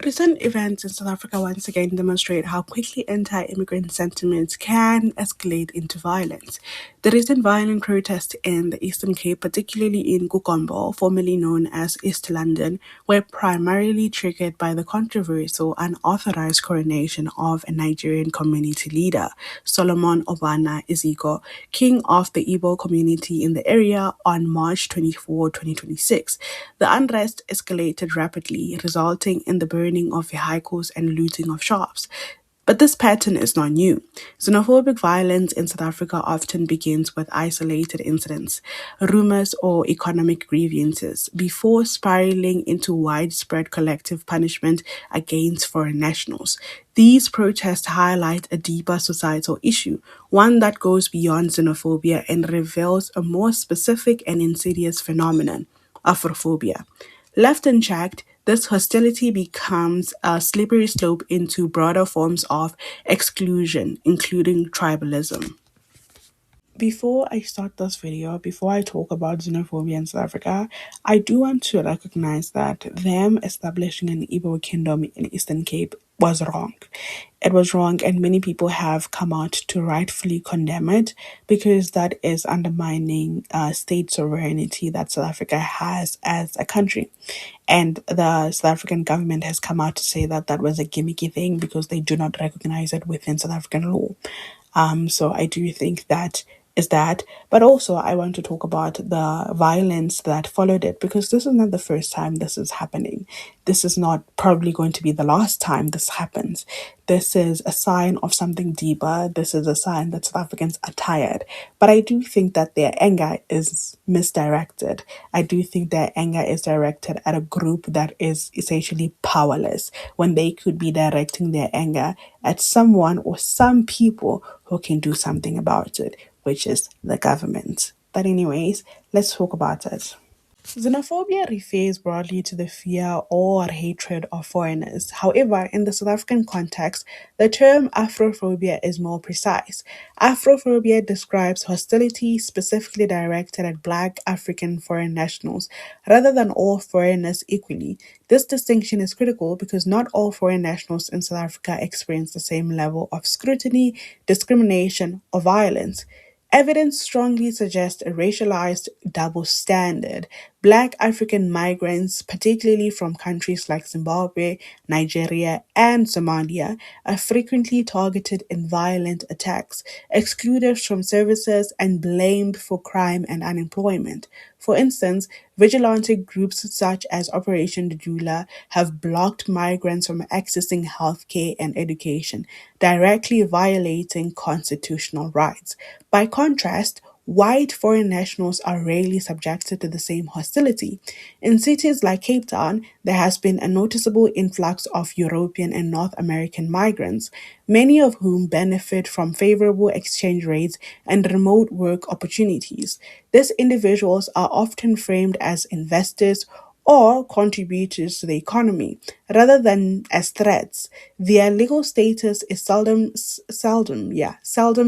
Recent events in South Africa once again demonstrate how quickly anti immigrant sentiments can escalate into violence. The recent violent protests in the Eastern Cape, particularly in Kukombo, formerly known as East London, were primarily triggered by the controversial unauthorized coronation of a Nigerian community leader, Solomon Obana Eziko, king of the Igbo community in the area on March 24, 2026. The unrest escalated rapidly, resulting in the burning of vehicles and looting of shops. But this pattern is not new. Xenophobic violence in South Africa often begins with isolated incidents, rumors, or economic grievances before spiraling into widespread collective punishment against foreign nationals. These protests highlight a deeper societal issue, one that goes beyond xenophobia and reveals a more specific and insidious phenomenon: Afrophobia. Left unchecked, this hostility becomes a slippery slope into broader forms of exclusion, including tribalism. Before I start this video, before I talk about xenophobia in South Africa, I do want to recognize that them establishing an Igbo kingdom in Eastern Cape was wrong. It was wrong, and many people have come out to rightfully condemn it because that is undermining state sovereignty that South Africa has as a country. And the South African government has come out to say that that was a gimmicky thing because they do not recognize it within South African law. So I do think that is that. But also, I want to talk about the violence that followed it because this is not the first time this is happening. This is not probably going to be the last time this happens. This is a sign of something deeper. This is a sign that South Africans are tired. But I do think that their anger is misdirected. I do think their anger is directed at a group that is essentially powerless when they could be directing their anger at someone or some people who can do something about it, which is the government. But anyways, let's talk about it. Xenophobia refers broadly to the fear or hatred of foreigners. However, in the South African context, the term Afrophobia is more precise. Afrophobia describes hostility specifically directed at Black African foreign nationals rather than all foreigners equally. This distinction is critical because not all foreign nationals in South Africa experience the same level of scrutiny, discrimination, or violence. Evidence strongly suggests a racialized double standard. Black African migrants, particularly from countries like Zimbabwe, Nigeria, and Somalia, are frequently targeted in violent attacks, excluded from services, and blamed for crime and unemployment. For instance, vigilante groups such as Operation Dudula have blocked migrants from accessing healthcare and education, directly violating constitutional rights. By contrast, white foreign nationals are rarely subjected to the same hostility. In cities like Cape Town, there has been a noticeable influx of European and North American migrants, many of whom benefit from favorable exchange rates and remote work opportunities. These individuals are often framed as investors or contributors to the economy rather than as threats. Their legal status is seldom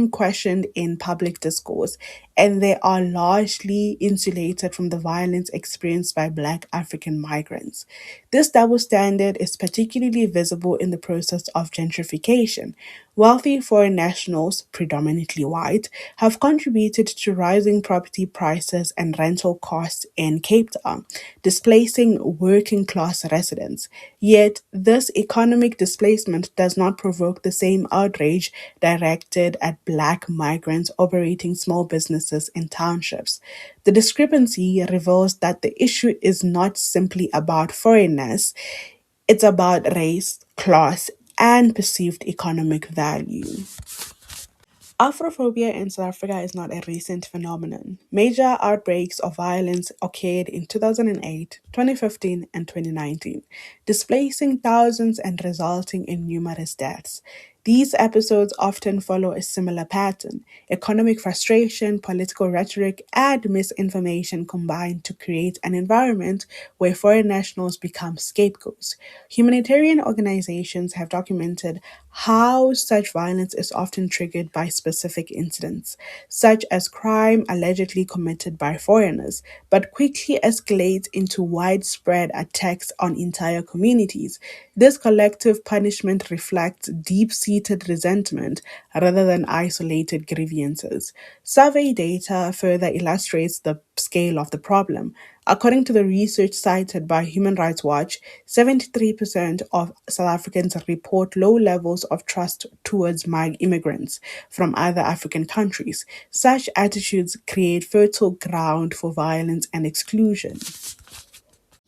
questioned in public discourse, and they are largely insulated from the violence experienced by Black African migrants. This double standard is particularly visible in the process of gentrification. Wealthy foreign nationals, predominantly white, have contributed to rising property prices and rental costs in Cape Town, displacing working class residents. Yet, this economic displacement does not provoke the same outrage directed at Black migrants operating small businesses in townships. The discrepancy reveals that the issue is not simply about foreignness, it's about race, class, and perceived economic value. Afrophobia in South Africa is not a recent phenomenon. Major outbreaks of violence occurred in 2008, 2015, and 2019, displacing thousands and resulting in numerous deaths. These episodes often follow a similar pattern. Economic frustration, political rhetoric, and misinformation combine to create an environment where foreign nationals become scapegoats. Humanitarian organizations have documented how such violence is often triggered by specific incidents, such as crime allegedly committed by foreigners, but quickly escalates into widespread attacks on entire communities. This collective punishment reflects deep seated resentment rather than isolated grievances. Survey data further illustrates the scale of the problem. According to the research cited by Human Rights Watch, 73% of South Africans report low levels of trust towards immigrants from other African countries. Such attitudes create fertile ground for violence and exclusion.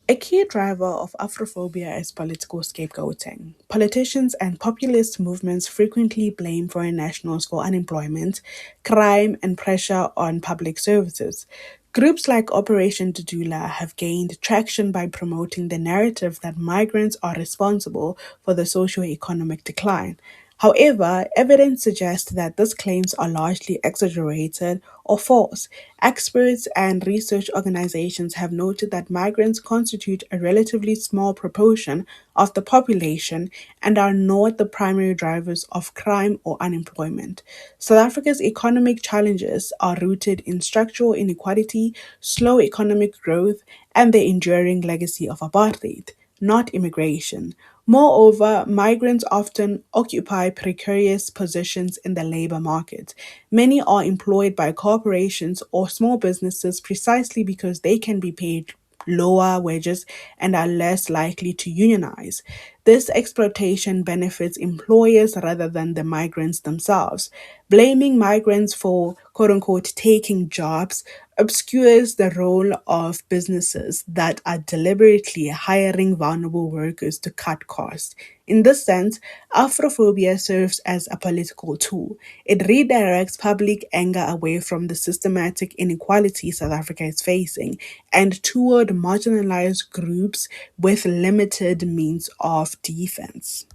A key driver of Afrophobia is political scapegoating. Politicians and populist movements frequently blame foreign nationals for unemployment, crime, and pressure on public services. Groups like Operation Dudula have gained traction by promoting the narrative that migrants are responsible for the socio-economic decline. However, evidence suggests that these claims are largely exaggerated or false. Experts and research organizations have noted that migrants constitute a relatively small proportion of the population and are not the primary drivers of crime or unemployment. South Africa's economic challenges are rooted in structural inequality, slow economic growth, and the enduring legacy of apartheid, not immigration. Moreover, migrants often occupy precarious positions in the labor market. Many are employed by corporations or small businesses precisely because they can be paid lower wages and are less likely to unionize. This exploitation benefits employers rather than the migrants themselves. Blaming migrants for quote unquote taking jobs obscures the role of businesses that are deliberately hiring vulnerable workers to cut costs. In this sense, Afrophobia serves as a political tool. It redirects public anger away from the systematic inequality South Africa is facing and toward marginalized groups with limited means of defense.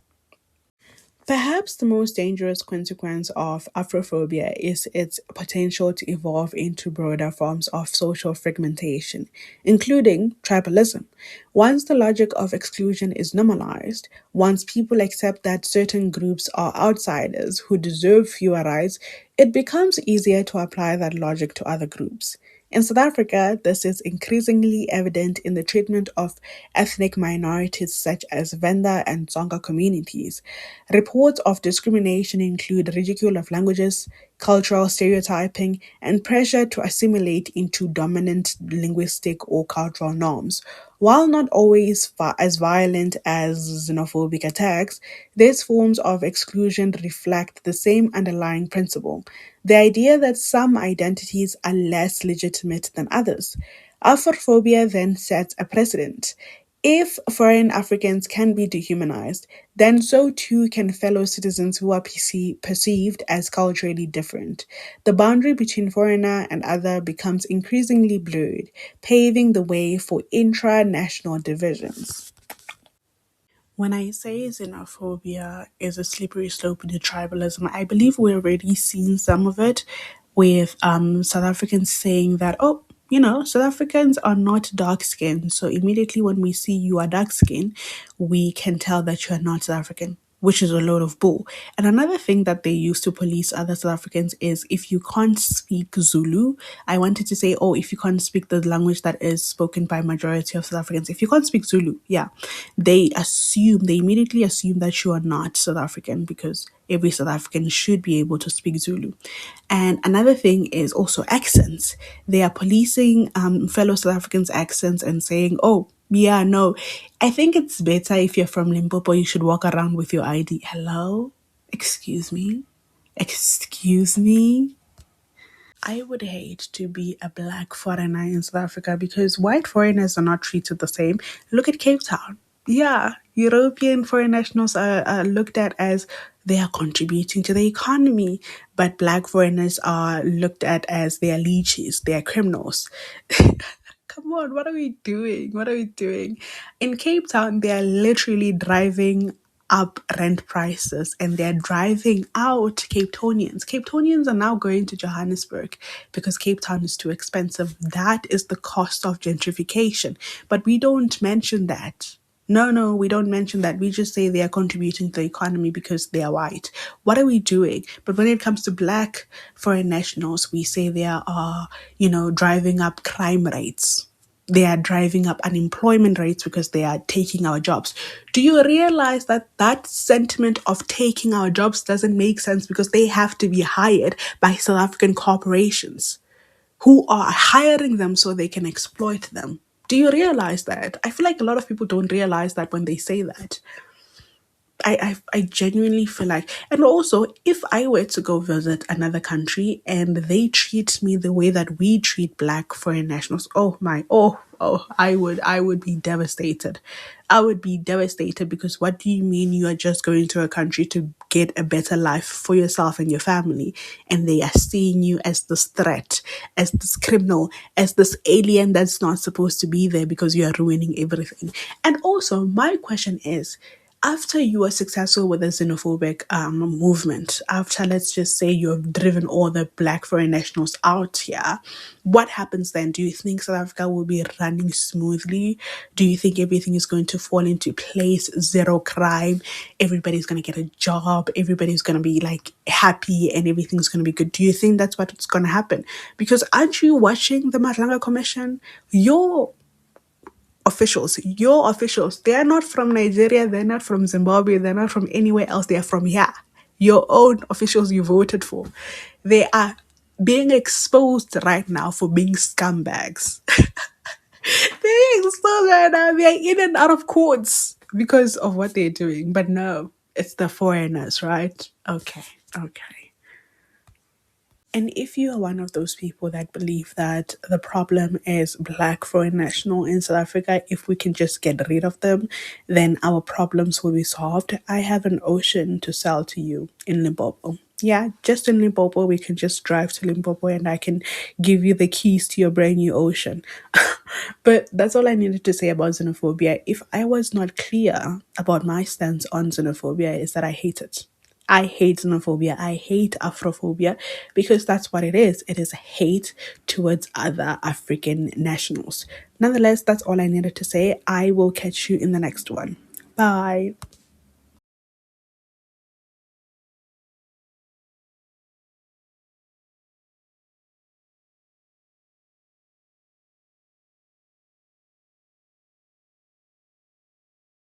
Perhaps the most dangerous consequence of Afrophobia is its potential to evolve into broader forms of social fragmentation, including tribalism. Once the logic of exclusion is normalized, once people accept that certain groups are outsiders who deserve fewer rights, it becomes easier to apply that logic to other groups. In South Africa, this is increasingly evident in the treatment of ethnic minorities such as Venda and Tsonga communities. Reports of discrimination include ridicule of languages, cultural stereotyping, and pressure to assimilate into dominant linguistic or cultural norms. While not always as violent as xenophobic attacks, these forms of exclusion reflect the same underlying principle: the idea that some identities are less legitimate than others. Afrophobia then sets a precedent. If foreign Africans can be dehumanized, then so too can fellow citizens who are perceived as culturally different. The boundary between foreigner and other becomes increasingly blurred, paving the way for intra-national divisions. When I say xenophobia is a slippery slope into tribalism, I believe we're already seeing some of it with South Africans saying that, oh, South Africans are not dark skinned. So immediately when we see you are dark skinned, we can tell that you are not South African, which is a load of bull. And another thing that they use to police other South Africans is if you can't speak Zulu, I wanted to say, oh, if you can't speak the language that is spoken by majority of South Africans, if you can't speak Zulu, yeah, they immediately assume that you are not South African because every South African should be able to speak Zulu. And another thing is also accents. They are policing fellow South Africans' accents and saying, oh, yeah, no, I think it's better if you're from Limpopo, you should walk around with your ID. Hello? Excuse me? Excuse me? I would hate to be a black foreigner in South Africa because white foreigners are not treated the same. Look at Cape Town. Yeah, European foreign nationals are looked at as they are contributing to the economy, but black foreigners are looked at as they are leeches, they are criminals. Come on, what are we doing? What are we doing? In Cape Town, they are literally driving up rent prices and they're driving out Cape Townians. Cape Townians are now going to Johannesburg because Cape Town is too expensive. That is the cost of gentrification. But we don't mention that. No, we don't mention that. We just say they are contributing to the economy because they are white. What are we doing? But when it comes to black foreign nationals, we say they are, driving up crime rates. They are driving up unemployment rates because they are taking our jobs. Do you realize that that sentiment of taking our jobs doesn't make sense because they have to be hired by South African corporations who are hiring them so they can exploit them? Do you realize that? I feel like a lot of people don't realize that when they say that. I genuinely feel like, and also, if I were to go visit another country and they treat me the way that we treat black foreign nationals, oh my, I would be devastated. I would be devastated because what do you mean you are just going to a country to get a better life for yourself and your family, and they are seeing you as this threat, as this criminal, as this alien that's not supposed to be there because you are ruining everything. And also, my question is, after you are successful with the xenophobic movement, after let's just say you have driven all the black foreign nationals out here, what happens then? Do you think South Africa will be running smoothly? Do you think everything is going to fall into place? Zero crime, everybody's going to get a job, everybody's going to be like happy, and everything's going to be good? Do you think that's what's going to happen? Because aren't you watching the Matlanga Commission? Your officials, they are not from Nigeria, they're not from Zimbabwe, they're not from anywhere else, they are from here. Your own officials you voted for. They are being exposed right now for being scumbags. They're exposed right now. They're in and out of courts because of what they're doing. But no, it's the foreigners, right? Okay, okay. And if you are one of those people that believe that the problem is black foreign national in South Africa, if we can just get rid of them, then our problems will be solved. I have an ocean to sell to you in Limpopo. Yeah, just in Limpopo, we can just drive to Limpopo and I can give you the keys to your brand new ocean. But that's all I needed to say about xenophobia. If I was not clear about my stance on xenophobia, is that I hate it. I hate xenophobia. I hate Afrophobia because that's what it is. It is hate towards other African nationals. Nonetheless, that's all I needed to say. I will catch you in the next one. Bye.